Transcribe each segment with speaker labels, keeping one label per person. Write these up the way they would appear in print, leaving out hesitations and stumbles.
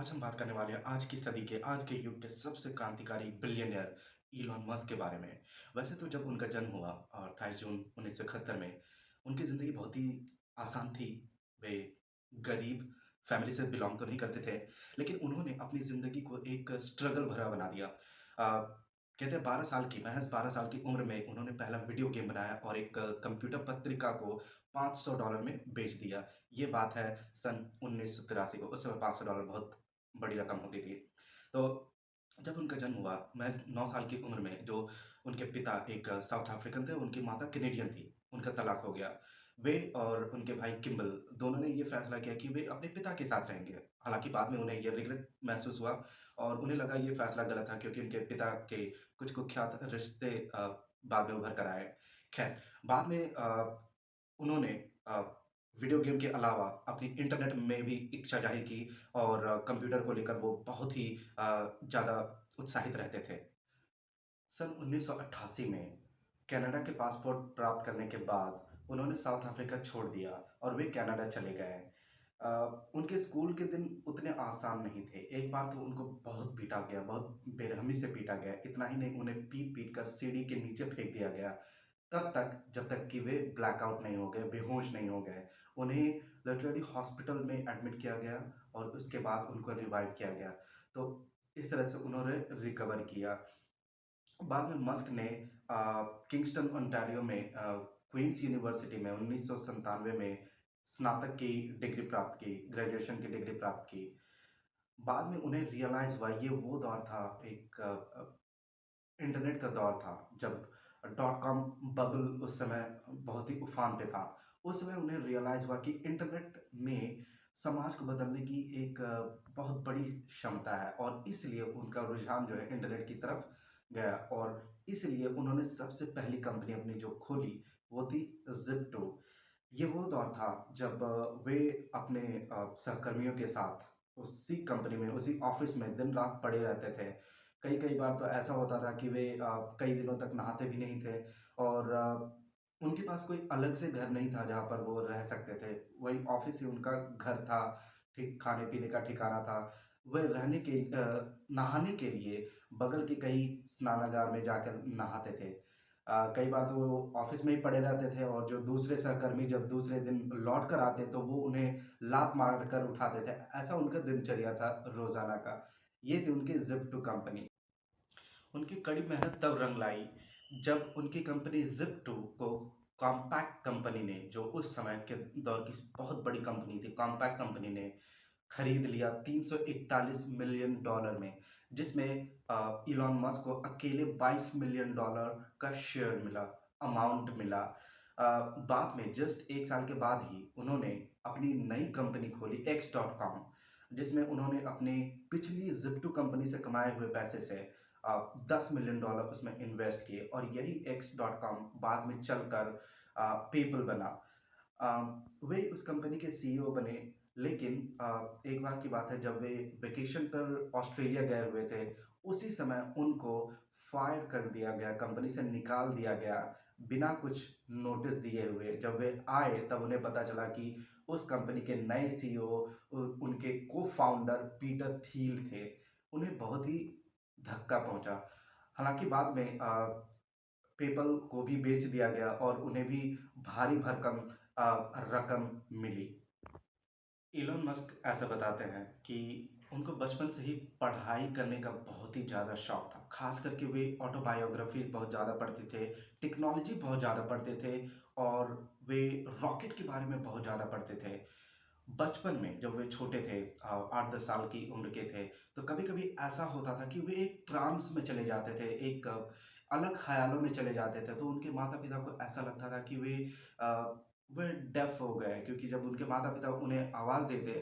Speaker 1: आज हम बात करने वाले हैं आज की सदी के, आज के युग के सबसे क्रांतिकारी बिलियनियर इलॉन मस्क के बारे में। वैसे तो जब उनका जन्म हुआ 28 जून 1971 में, उनकी ज़िंदगी बहुत ही आसान थी। वे गरीब फैमिली से बिलॉन्ग तो नहीं करते थे, लेकिन उन्होंने अपनी ज़िंदगी को एक स्ट्रगल भरा बना दिया। कहते हैं 12 साल की, महज़ 12 साल की उम्र में उन्होंने पहला वीडियो गेम बनाया और एक कंप्यूटर पत्रिका को $500 में बेच दिया। ये बात है सन 1983 को। उस समय $500 बहुत बड़ी रकम होती थी। तो जब उनका जन्म हुआ, महज़ 9 साल की उम्र में, जो उनके पिता एक साउथ अफ्रीकन थे, उनकी माता कैनेडियन थी। उनका तलाक हो गया। वे और उनके भाई किम्बल दोनों ने ये फैसला किया कि वे अपने पिता के साथ रहेंगे। हालाँकि बाद में उन्हें ये रिग्रेट महसूस हुआ और उन्हें लगा ये फैसला गलत था, क्योंकि उनके पिता के कुछ कुख्यात रिश्ते बाद में उभर कर आए। ख़ैर, बाद में उन्होंने अ, वीडियो गेम के अलावा अपनी इंटरनेट में भी इच्छा ज़ाहिर की और कंप्यूटर को लेकर वो बहुत ही ज़्यादा उत्साहित रहते थे। सन 1988 में कनाडा के पासपोर्ट प्राप्त करने के बाद उन्होंने साउथ अफ्रीका छोड़ दिया और वे कनाडा चले गए। उनके स्कूल के दिन उतने आसान नहीं थे। एक बार तो उनको बहुत पीटा गया, बहुत बेरहमी से पीटा गया। इतना ही नहीं, उन्हें पीट-पीट कर सीढ़ी के नीचे फेंक दिया गया। तब तक, जब तक कि वे ब्लैकआउट नहीं हो गए, बेहोश नहीं हो गए। उन्हें लिटरली हॉस्पिटल में एडमिट किया गया और उसके बाद उनको रिवाइव किया गया। तो इस तरह से उन्होंने रिकवर किया। बाद में मस्क ने किंगस्टन ओंटारियो में क्वींस यूनिवर्सिटी में 1997 में स्नातक की डिग्री प्राप्त की, ग्रेजुएशन की डिग्री प्राप्त की। बाद में उन्हें रियलाइज़ हुआ, ये वो दौर था, एक इंटरनेट का दौर था, जब डॉट कॉम बबल उस समय बहुत ही उफ़ान पे था। उस समय उन्हें रियलाइज़ हुआ कि इंटरनेट में समाज को बदलने की एक बहुत बड़ी क्षमता है और इसलिए उनका रुझान जो है इंटरनेट की तरफ गया और इसलिए उन्होंने सबसे पहली कंपनी अपनी जो खोली, वो थी ज़िप्टो। ये वो दौर था जब वे अपने सहकर्मियों के साथ उसी कंपनी में, उसी ऑफ़िस में दिन-रात पड़े रहते थे। कई-कई बार तो ऐसा होता था कि वे कई दिनों तक नहाते भी नहीं थे और उनके पास कोई अलग से घर नहीं था जहाँ पर वो रह सकते थे। वही ऑफ़िस ही उनका घर था, ठीक खाने-पीने का ठिकाना था। वे नहाने के लिए बगल के कई स्नानागार में जाकर नहाते थे। कई बार तो वो ऑफ़िस में ही पड़े रहते थे और जो दूसरे सहकर्मी जब दूसरे दिन लौट कर आते तो वो उन्हें लात मार कर उठाते थे। ऐसा उनका दिनचर्या था रोज़ाना का। ये थी उनकी ज़िप2 कंपनी। उनकी कड़ी मेहनत तब रंग लाई जब उनकी कंपनी ज़िप2 को कॉम्पैक्ट कंपनी ने, जो उस समय के दौर की बहुत बड़ी कंपनी थी, कॉम्पैक्ट कंपनी ने खरीद लिया $341 मिलियन में, जिसमें इलॉन मस्क को अकेले $22 मिलियन का शेयर मिला, अमाउंट मिला। बाद में जस्ट 1 साल के बाद ही उन्होंने अपनी नई कंपनी खोली एक्स.कॉम, जिसमें उन्होंने अपनी पिछली ज़िप्टो कंपनी से कमाए हुए पैसे से $10 मिलियन उसमें इन्वेस्ट किए और यही एक्स.कॉम बाद में चलकर पेपल बना। वे उस कंपनी के सीईओ बने, लेकिन एक बार की बात है, जब वे वेकेशन पर ऑस्ट्रेलिया गए हुए थे, उसी समय उनको फायर कर दिया गया, कंपनी से निकाल दिया गया, बिना कुछ नोटिस दिए हुए। जब वे आए तब उन्हें पता चला कि उस कंपनी के नए सीईओ उनके को-फाउंडर पीटर थील थे। उन्हें बहुत ही धक्का पहुँचा। हालाँकि बाद में पेपल को भी बेच दिया गया और उन्हें भी भारी भरकम रकम मिली। इलॉन मस्क ऐसा बताते हैं कि उनको बचपन से ही पढ़ाई करने का बहुत ही ज़्यादा शौक था। ख़ास करके वे ऑटोबायोग्राफ़ीज़ बहुत ज़्यादा पढ़ते थे, टेक्नोलॉजी बहुत ज़्यादा पढ़ते थे और वे रॉकेट के बारे में बहुत ज़्यादा पढ़ते थे। बचपन में जब वे छोटे थे, 8-10 साल की उम्र के थे, तो कभी-कभी ऐसा होता था कि वे एक ट्रांस में चले जाते थे, एक अलग ख़्यालों में चले जाते थे। तो उनके माता-पिता को ऐसा लगता था कि वे डेफ़ हो गए, क्योंकि जब उनके माता-पिता उन्हें आवाज़ देते,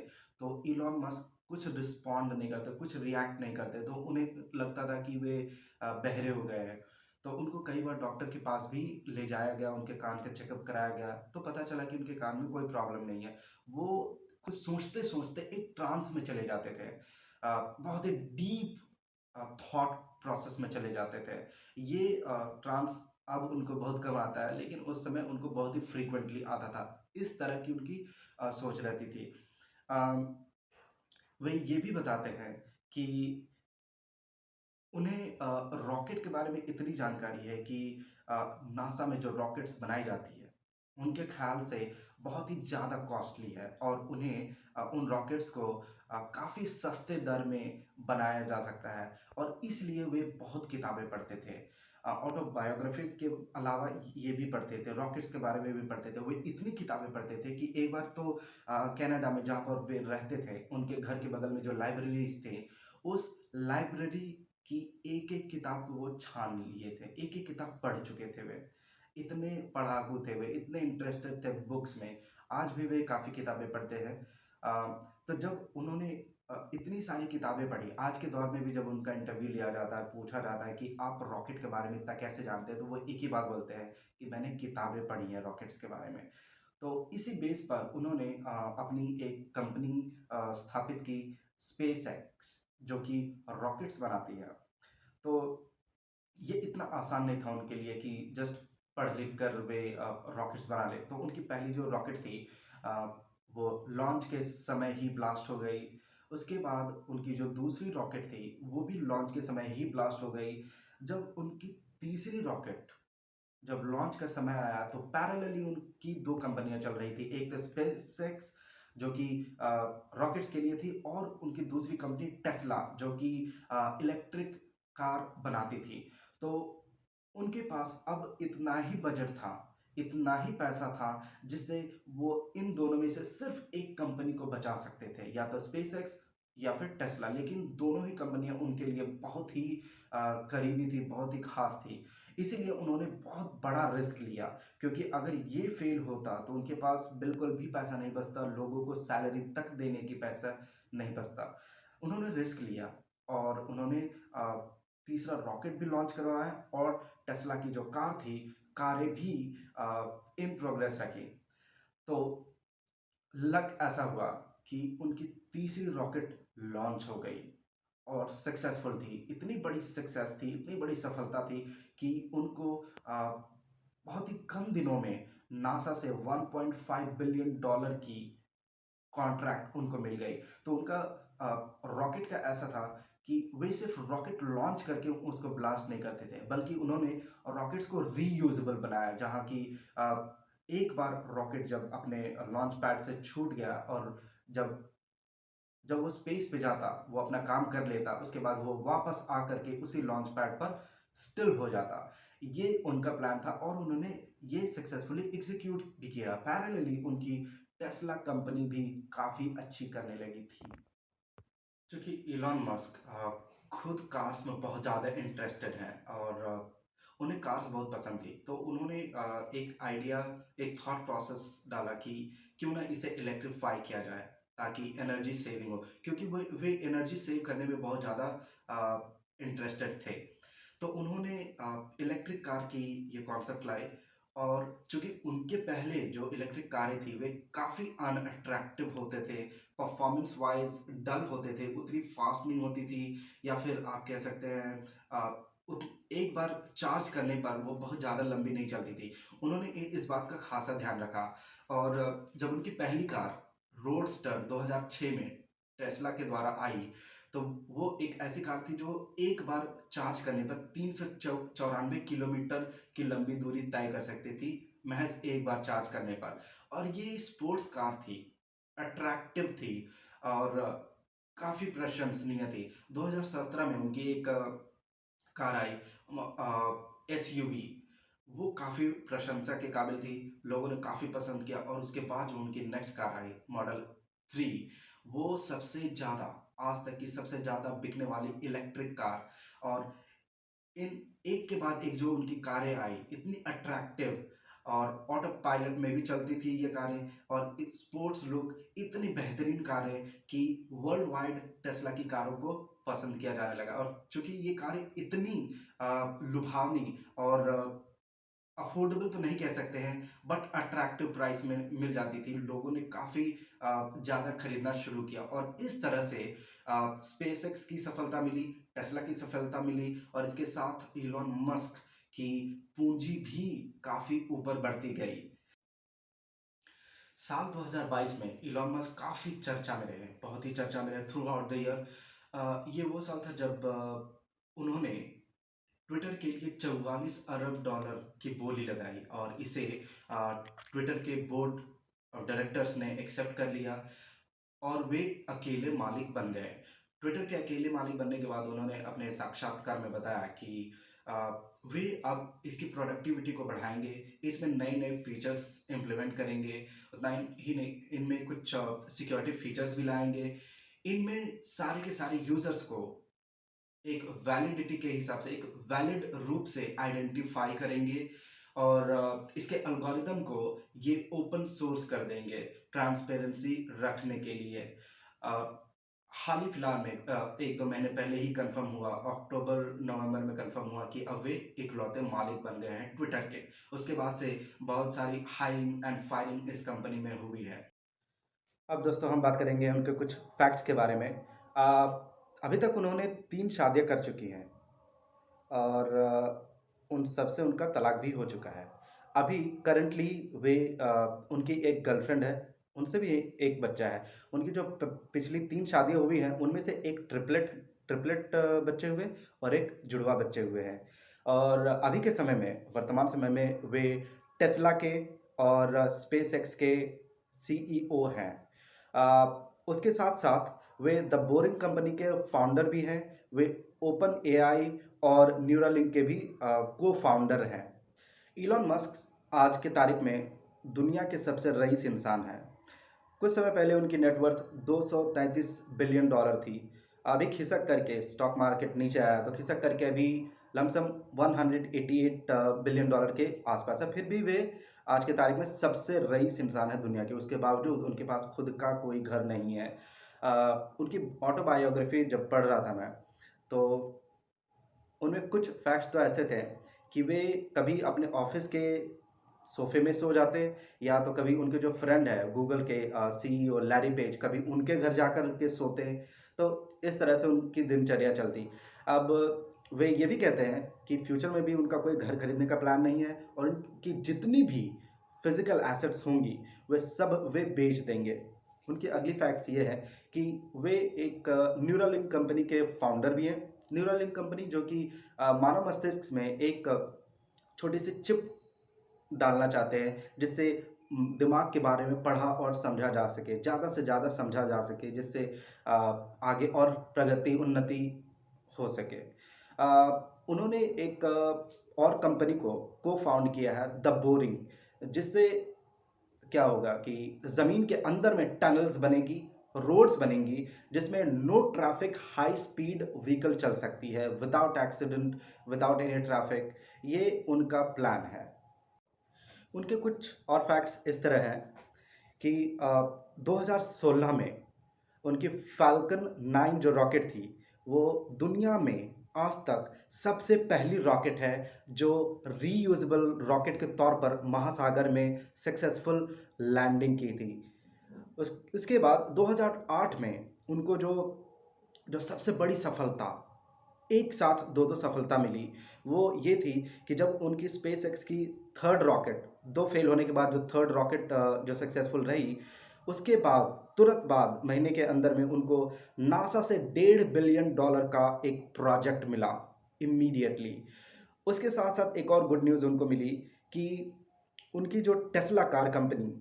Speaker 1: तो इलॉन मस्क कुछ रिस्पॉन्ड नहीं करते, कुछ रिएक्ट नहीं करते, तो उन्हें लगता था कि वे बहरे हो गए हैं। तो उनको कई बार डॉक्टर के पास भी ले जाया गया, उनके कान का चेकअप कराया गया, तो पता चला कि उनके कान में कोई प्रॉब्लम नहीं है। वो कुछ सोचते-सोचते एक ट्रांस में चले जाते थे। बहुत ही डीप थॉट प्रोसेस में चले जाते थे। ये ट्रांस अब उनको बहुत कम आता है, लेकिन उस समय उनको बहुत ही फ्रीक्वेंटली आता था। इस तरह की उनकी सोच रहती थी। अ वे ये भी बताते हैं कि उन्हें रॉकेट के बारे में इतनी जानकारी है कि नासा में जो रॉकेट्स बनाई जाती है, उनके ख़्याल से बहुत ही ज़्यादा कॉस्टली है और उन्हें उन रॉकेट्स को काफ़ी सस्ते दर में बनाया जा सकता है और इसलिए वे बहुत किताबें पढ़ते थे। ऑटोबायोग्राफ़ीज़ के अलावा ये भी पढ़ते थे, रॉकेट्स के बारे में भी पढ़ते थे। वे इतनी किताबें पढ़ते थे कि एक बार तो कनाडा में जहाँ पर वे रहते थे, उनके घर के बगल में जो लाइब्रेरीज़ थे, उस लाइब्रेरी कि एक-एक किताब को वो छान लिए थे, एक-एक किताब पढ़ चुके थे वे। इतने पढ़ाकू थे वे, इतने इंटरेस्टेड थे बुक्स में, आज भी वे काफ़ी किताबें पढ़ते हैं। तो जब उन्होंने इतनी सारी किताबें पढ़ी, आज के दौर में भी जब उनका इंटरव्यू लिया जाता है, पूछा जाता है कि आप रॉकेट के बारे में इतना कैसे जानते हैं? तो वो एक ही बात बोलते हैं कि मैंने किताबें पढ़ी हैं रॉकेट्स के बारे में। तो इसी बेस पर उन्होंने अपनी एक कंपनी स्थापित की स्पेस एक्स जो कि रॉकेट्स बनाती है। तो ये इतना आसान नहीं था उनके लिए कि जस्ट पढ़ लिख कर वे रॉकेट्स बना लें। तो उनकी पहली जो रॉकेट थी अ, वो लॉन्च के समय ही ब्लास्ट हो गई। उसके बाद उनकी जो दूसरी रॉकेट थी, वो भी लॉन्च के समय ही ब्लास्ट हो गई। जब उनकी तीसरी रॉकेट जब लॉन्च का समय आया तो पैरेलली उनकी 2 कंपनियाँ चल रही थी। एक तो स्पेसएक्स जो कि रॉकेट्स के लिए थी और उनकी दूसरी कंपनी टेस्ला जो कि इलेक्ट्रिक कार बनाती थी। तो उनके पास अब इतना ही बजट था, इतना ही पैसा था जिससे वो इन दोनों में से सिर्फ़ एक कंपनी को बचा सकते थे, या तो स्पेसएक्स या फिर टेस्ला। लेकिन दोनों ही कंपनियाँ उनके लिए बहुत ही करीबी थी, बहुत ही ख़ास थी। इसीलिए उन्होंने बहुत बड़ा रिस्क लिया क्योंकि अगर ये फेल होता तो उनके पास बिल्कुल भी पैसा नहीं बचता, लोगों को सैलरी तक देने की पैसा नहीं बचता। उन्होंने रिस्क लिया और उन्होंने तीसरा रॉकेट भी लॉन्च करवाया और टेस्ला की जो कार थी, कारें भी इन प्रोग्रेस रखी। तो लक ऐसा हुआ कि उनकी तीसरी रॉकेट लॉन्च हो गई और सक्सेसफुल थी। इतनी बड़ी सक्सेस थी, इतनी बड़ी सफलता थी कि उनको बहुत ही कम दिनों में नासा से 1.5 बिलियन डॉलर की कॉन्ट्रैक्ट उनको मिल गई। तो उनका रॉकेट का ऐसा था कि वे सिर्फ़ रॉकेट लॉन्च करके उसको ब्लास्ट नहीं करते थे, बल्कि उन्होंने रॉकेट्स को रीयूज़ेबल बनाया, जहाँ की एक बार रॉकेट जब अपने लॉन्च पैड से छूट गया और जब जब वो स्पेस पे जाता, वो अपना काम कर लेता, उसके बाद वो वापस आकर के उसी लॉन्च पैड पर स्टिल हो जाता। ये उनका प्लान था और उन्होंने ये सक्सेसफुली एग्ज़ीक्यूट भी किया। पैरेलली उनकी टेस्ला कंपनी भी काफ़ी अच्छी करने लगी थी। चूँकि इलॉन मस्क खुद कार्स में बहुत ज़्यादा इंटरेस्टेड हैं और उन्हें कार्स बहुत पसंद थी। तो उन्होंने एक आइडिया, एक थॉट प्रोसेस डाला कि क्यों ना इसे इलेक्ट्रिफ़ाई किया जाए, ताकि एनर्जी सेविंग हो। क्योंकि वे एनर्जी सेव करने में बहुत ज़्यादा इंटरेस्टेड थे। तो उन्होंने इलेक्ट्रिक कार की ये कॉन्सेप्ट लाए और चूँकि उनके पहले जो इलेक्ट्रिक कारें थी, वे काफ़ी अनअट्रैक्टिव होते थे, परफॉर्मेंस वाइज़ डल होते थे, उतनी फ़ास्ट नहीं होती थी या फिर आप कह सकते हैं अ, उत एक बार चार्ज करने पर वो बहुत ज़्यादा लंबी नहीं चलती थी। उन्होंने इस बात का ख़ासा ध्यान रखा और जब उनकी पहली कार रोडस्टर 2006 में टेस्ला के द्वारा आई, तो वो एक ऐसी कार थी जो एक बार चार्ज करने पर 394 किलोमीटर की लंबी दूरी तय कर सकती थी, महज़ एक बार चार्ज करने पर। और ये स्पोर्ट्स कार थी, अट्रैक्टिव थी और काफ़ी प्रशंसनीय थी। 2017 में उनकी एक कार आई एसयूवी, वो काफ़ी प्रशंसा के काबिल थी, लोगों ने काफ़ी पसंद किया और उसके बाद जो उनकी नेक्स्ट कार आई मॉडल 3, वो सबसे ज़्यादा, आज तक की सबसे ज़्यादा बिकने वाली इलेक्ट्रिक कार और इन एक के बाद एक जो उनकी कारें आई, इतनी अट्रैक्टिव और ऑटो पायलट में भी चलती थी ये कारें और स्पोर्ट्स लुक, इतनी बेहतरीन कारें कि वर्ल्ड वाइड टेस्ला की कारों को पसंद किया जाने लगा और चूँकि ये कारें इतनी लुभावनी और अफ़ोर्डेबल तो नहीं कह सकते हैं, बट अट्रैक्टिव प्राइस में मिल जाती थी। लोगों ने काफ़ी ज़्यादा खरीदना शुरू किया और इस तरह से स्पेसएक्स की सफलता मिली, टेस्ला की सफलता मिली और इसके साथ इलॉन मस्क की पूँजी भी काफ़ी ऊपर बढ़ती गई। साल 2022 में इलॉन मस्क काफ़ी चर्चा में रहे, बहुत ही चर्चा में रहे थ्रू आउट द ईयर। ये वो साल था जब उन्होंने ट्विटर के लिए 44 अरब डॉलर की बोली लगाई और इसे अ, ट्विटर के बोर्ड ऑफ डायरेक्टर्स ने एक्सेप्ट कर लिया और वे अकेले मालिक बन गए। ट्विटर के अकेले मालिक बनने के बाद उन्होंने अपने साक्षात्कार में बताया कि अ, वे अब इसकी प्रोडक्टिविटी को बढ़ाएँगे, इसमें नए-नए फीचर्स इम्प्लीमेंट करेंगे, उतना ही नहीं इनमें कुछ सिक्योरिटी फीचर्स भी लाएँगे। इनमें सारे के सारे यूज़र्स को एक वैलिडिटी के हिसाब से, एक वैलिड रूप से आइडेंटिफ़ाई करेंगे और इसके एल्गोरिदम को ये ओपन सोर्स कर देंगे, ट्रांसपेरेंसी रखने के लिए। अ, हाल ही फिलहाल में 1-2 महीने पहले ही कन्फर्म हुआ, अक्टूबर-नवंबर में कन्फर्म हुआ कि अब वे इकलौते मालिक बन गए हैं ट्विटर के। उसके बाद से बहुत सारी हायरिंग एंड फायरिंग इस कंपनी में हुई है। अब दोस्तों हम बात करेंगे उनके कुछ फैक्ट्स के बारे में। अ, अभी तक उन्होंने 3 शादियाँ कर चुकी हैं और उन सब से उनका तलाक भी हो चुका है। अभी करंटली वे उनकी एक गर्लफ्रेंड है, उनसे भी एक बच्चा है। उनकी जो पिछली 3 शादियाँ हुई हैं, उनमें से एक ट्रिपलेट ट्रिपलेट बच्चे हुए और एक जुड़वा बच्चे हुए हैं। और अभी के समय में, वर्तमान समय में वे टेस्ला के और स्पेसएक्स के सीईओ हैं। उसके साथ-साथ वे द बोरिंग कंपनी के फाउंडर भी हैं। वे ओपन एआई और न्यूरालिंक के भी को-फाउंडर हैं। इलॉन मस्क आज की तारीख में दुनिया के सबसे रईस इंसान हैं। कुछ समय पहले उनकी नेटवर्थ 233 बिलियन डॉलर थी। अभी खिसक करके स्टॉक मार्केट नीचे आया तो खिसक करके अभी लमसम 188 बिलियन डॉलर के आसपास है। फिर भी वे आज की तारीख में सबसे रईस इंसान है दुनिया के। उसके बावजूद उनके पास खुद का कोई घर नहीं है। उनकी ऑटोबायोग्राफी जब पढ़ रहा था मैं, तो उनमें कुछ फैक्ट्स तो ऐसे थे कि वे कभी अपने ऑफिस के सोफे में सो जाते, या तो कभी उनके जो फ्रेंड है गूगल के सीईओ लैरी पेज, कभी उनके घर जाकर के सोते। तो इस तरह से उनकी दिनचर्या चलती। अब वे ये भी कहते हैं कि फ्यूचर में भी उनका कोई घर खरीदने का प्लान नहीं है और उनकी जितनी भी फिजिकल एसेट्स होंगी वे सब वे बेच देंगे। उनकी अगली फैक्ट्स ये है कि वे एक न्यूरालिंक कंपनी के फाउंडर भी हैं। न्यूरालिंक कंपनी जो कि मानव मस्तिष्क में एक छोटी सी चिप डालना चाहते हैं, जिससे दिमाग के बारे में पढ़ा और समझा जा सके, ज़्यादा से ज़्यादा समझा जा सके, जिससे अ, आगे और प्रगति, उन्नति हो सके। उन्होंने एक और कंपनी को को-फाउंड किया है, द बोरिंग, जिससे क्या होगा कि ज़मीन के अंदर में टनल्स बनेगी, रोड्स बनेंगी, जिसमें no traffic high speed vehicle चल सकती है, without accident, without any traffic. ये उनका प्लान है। उनके कुछ और फैक्ट्स इस तरह हैं कि 2016 में उनकी फ़ाल्कन 9 जो रॉकेट थी, वो दुनिया में आज तक सबसे पहली रॉकेट है जो रीयूज़ेबल रॉकेट के तौर पर महासागर में सक्सेसफुल लैंडिंग की थी। उसके बाद 2008 में उनको जो जो सबसे बड़ी सफलता, एक साथ 2-2 सफलता मिली, वो ये थी कि जब उनकी स्पेसएक्स की 3rd रॉकेट, 2 फेल होने के बाद जो 3rd रॉकेट जो सक्सेसफुल रही, उसके बाद तुरंत बाद महीने के अंदर में उनको नासा से $1.5 बिलियन का एक प्रोजेक्ट मिला इमीडिएटली। उसके साथ-साथ एक और गुड न्यूज़ उनको मिली कि उनकी जो टेस्ला कार कंपनी,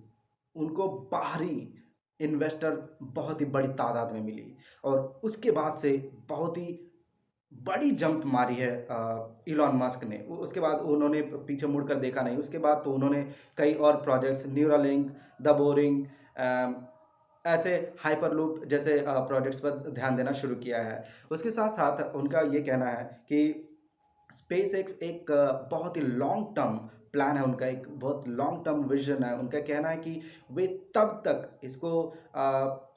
Speaker 1: उनको बाहरी इन्वेस्टर बहुत ही बड़ी तादाद में मिली और उसके बाद से बहुत ही बड़ी जंप मारी है इलॉन मस्क ने। उसके बाद उन्होंने पीछे मुड़कर देखा नहीं। उसके बाद तो उन्होंने कई और प्रोजेक्ट्स, न्यूरालिंक, द बोरिंग, ऐसे हाइपरलूप जैसे प्रोजेक्ट्स पर ध्यान देना शुरू किया है। उसके साथ-साथ उनका ये कहना है कि स्पेसएक्स एक बहुत ही लॉन्ग टर्म प्लान है उनका, एक बहुत लॉन्ग टर्म विज़न है। उनका कहना है कि वे तब तक इसको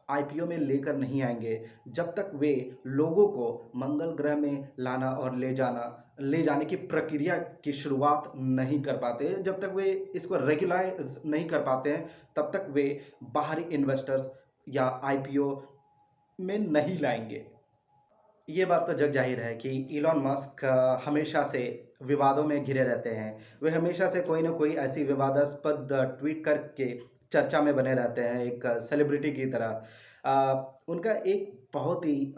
Speaker 1: आईपीओ में लेकर नहीं आएँगे, जब तक वे लोगों को मंगल ग्रह में लाना और ले जाने की प्रक्रिया की शुरुआत नहीं कर पाते। जब तक वे इसको रेगुलाइज़ नहीं कर पाते हैं, तब तक वे बाहरी इन्वेस्टर्स या आईपीओ में नहीं लाएँगे। ये बात तो जग ज़ाहिर है कि इलॉन मस्क हमेशा से विवादों में घिरे रहते हैं। वे हमेशा से कोई न कोई ऐसी विवादास्पद ट्वीट करके
Speaker 2: चर्चा में बने रहते हैं एक सेलिब्रिटी की तरह। उनका एक बहुत ही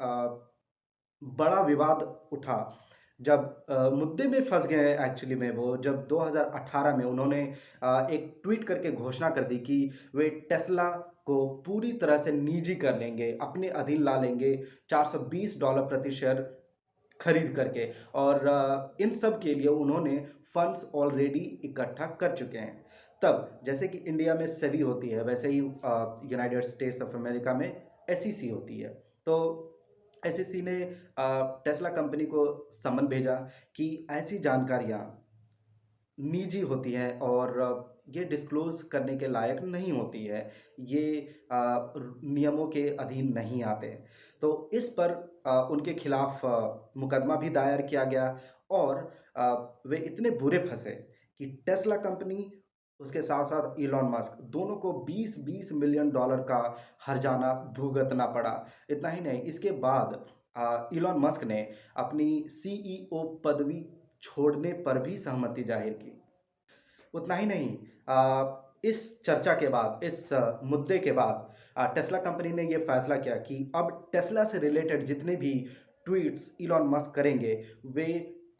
Speaker 2: बड़ा विवाद उठा जब मुद्दे में फँस गए एक्चुअली में वो जब 2018 में उन्होंने एक ट्वीट करके घोषणा कर दी कि वे टेस्ला को पूरी तरह से निजी कर लेंगे, अपने अधीन ला लेंगे, $420 प्रति शेयर खरीद करके और इन सब के लिए उन्होंने फंड्स ऑलरेडी इकट्ठा कर चुके हैं। तब जैसे कि इंडिया में सेबी होती है, वैसे ही यूनाइटेड स्टेट्स ऑफ अमेरिका में एसईसी होती है। तो एसईसी ने टेस्ला कंपनी को समन भेजा कि ऐसी जानकारियाँ निजी होती हैं और ये डिस्क्लोज़ करने के लायक नहीं होती है। ये नियमों के अधीन नहीं आते। तो इस पर उनके खिलाफ मुकदमा भी दायर किया गया और वे इतने बुरे फँसे कि टेस्ला कंपनी उसके साथ-साथ इलॉन मस्क दोनों को 20-20 मिलियन डॉलर का हर्जाना भुगतना पड़ा। इतना ही नहीं, इसके बाद इलॉन मस्क ने अपनी सीईओ पदवी छोड़ने पर भी सहमति ज़ाहिर की। उतना ही नहीं, इस चर्चा के बाद, इस मुद्दे के बाद टेस्ला कंपनी ने ये फैसला किया कि अब टेस्ला से रिलेटेड जितने भी ट्वीट्स इलॉन मस्क करेंगे, वे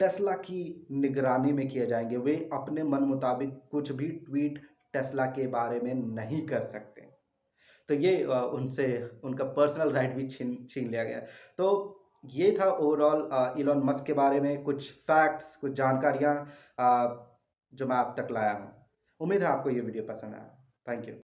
Speaker 2: टेस्ला की निगरानी में किए जाएँगे। वे अपने मन मुताबिक कुछ भी ट्वीट टेस्ला के बारे में नहीं कर सकते। तो ये उनसे उनका पर्सनल राइट भी छीन छीन लिया गया। तो ये था ओवरऑल इलॉन मस्क के बारे में कुछ फैक्ट्स, कुछ जानकारियाँ जो मैं आप तक लाया हूँ। उम्मीद है आपको ये वीडियो पसंद आया। Thank you.